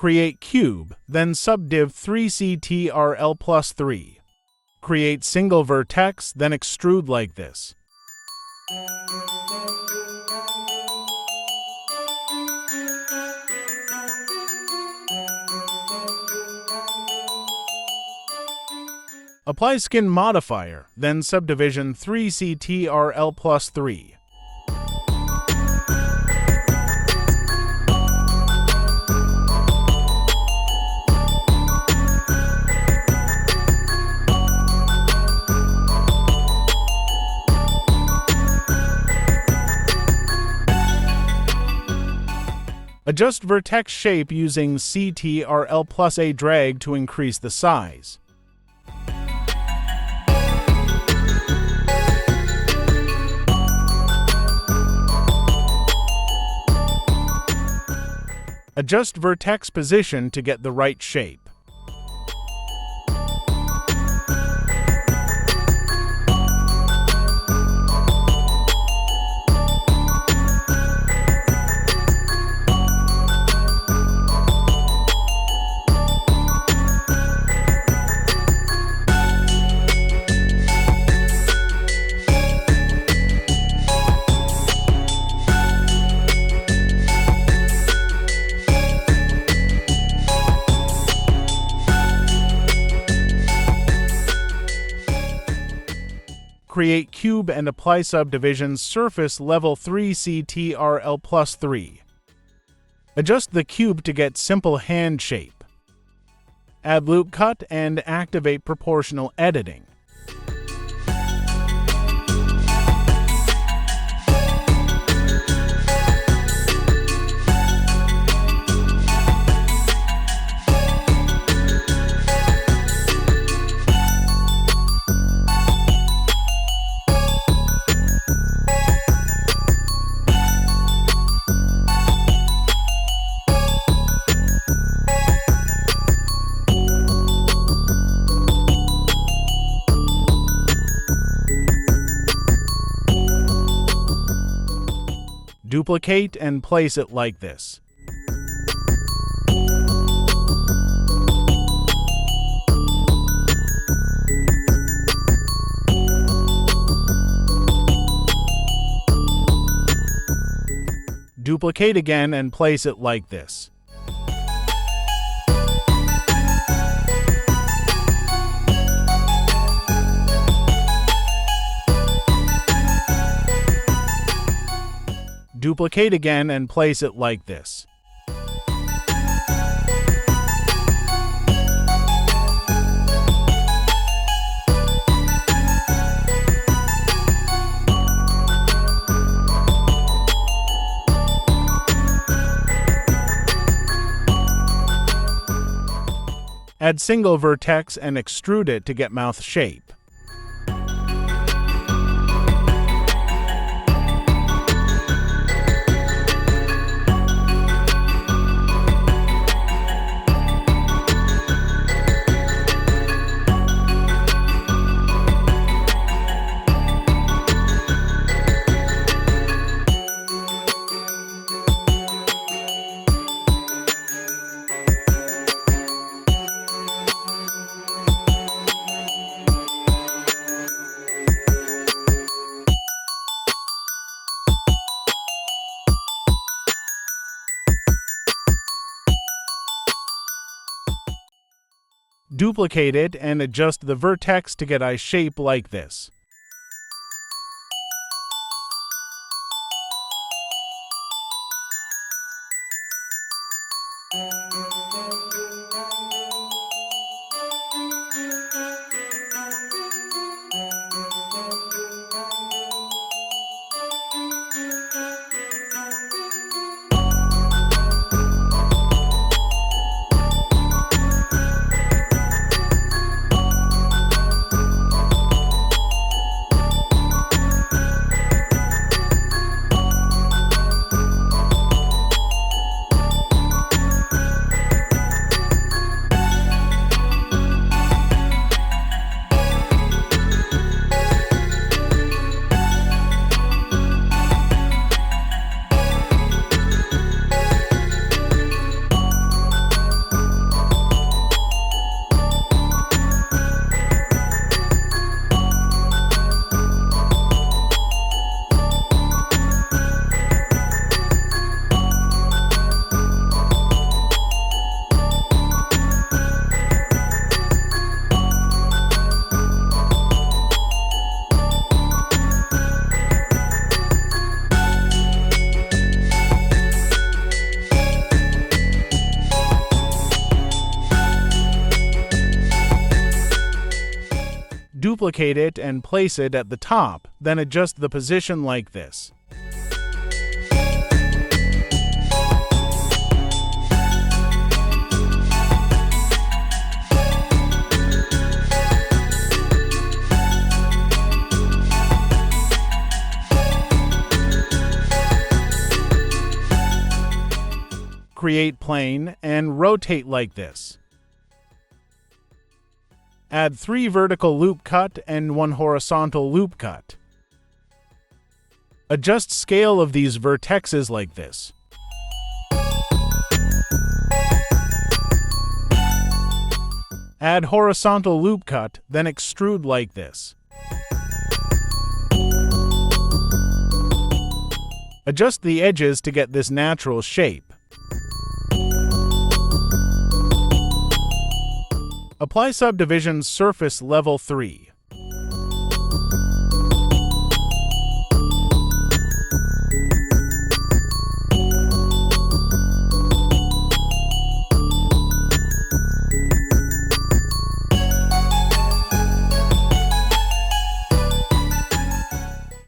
Create cube, then subdiv 3CTRL plus 3. Create single vertex, then extrude like this. Apply skin modifier, then subdivision 3CTRL plus 3. Adjust vertex shape using CTRL plus A drag to increase the size. Adjust vertex position to get the right shape. Create cube and apply subdivision surface level 3 CTRL plus 3. Adjust the cube to get simple hand shape. Add loop cut and activate proportional editing. Duplicate and place it like this. Duplicate again and place it like this. Duplicate again and place it like this. Add single vertex and extrude it to get mouth shape. Duplicate it and adjust the vertex to get a shape like this. duplicate it and place it at the top, then adjust the position like this. Create plane and rotate like this. Add 3 vertical loop cut and 1 horizontal loop cut. Adjust scale of these vertexes like this. Add horizontal loop cut, then extrude like this. Adjust the edges to get this natural shape. Apply subdivisions surface level 3.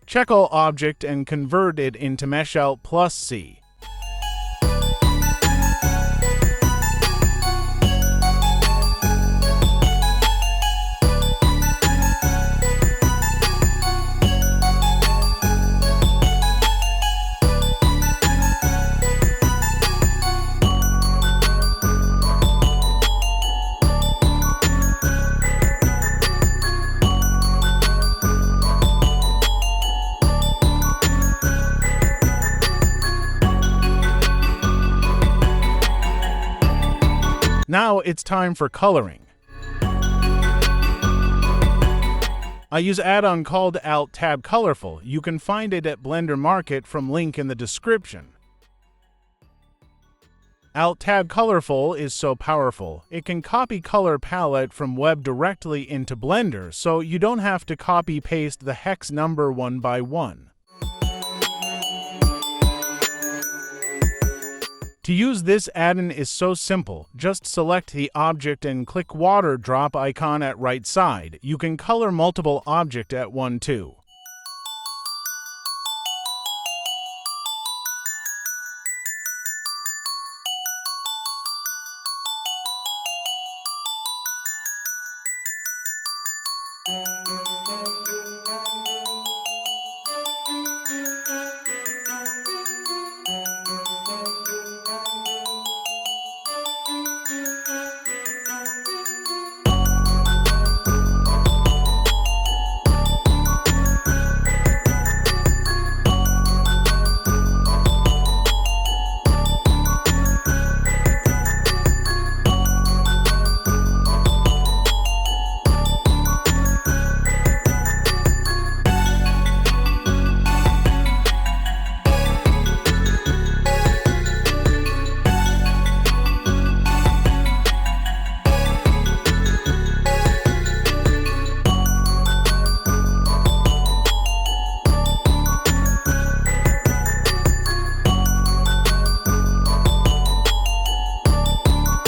Check all object and convert it into Mesh Alt plus C. Now it's time for coloring. I use add-on called Alt-Tab Colorful. You can find it at Blender Market from link in the description. Alt-Tab Colorful is so powerful, it can copy color palette from web directly into Blender, so you don't have to copy-paste the hex number one by one. To use this add-on is so simple. Just select the object and click water drop icon at right side. You can color multiple objects at one too.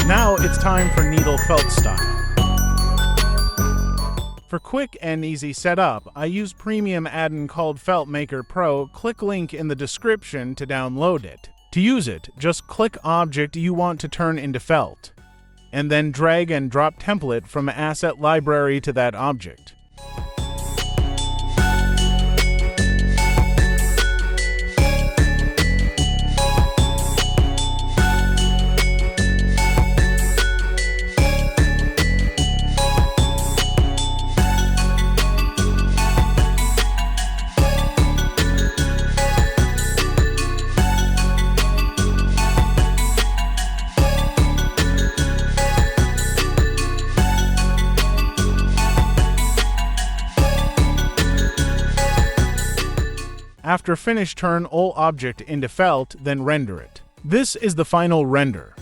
Now it's time for needle felt style. For quick and easy setup, I use premium add-on called Felt Maker Pro. Click link in the description to download it. To use it, just click object you want to turn into felt, and then drag and drop template from asset library to that object. After finish, turn all object into felt, then render it. This is the final render.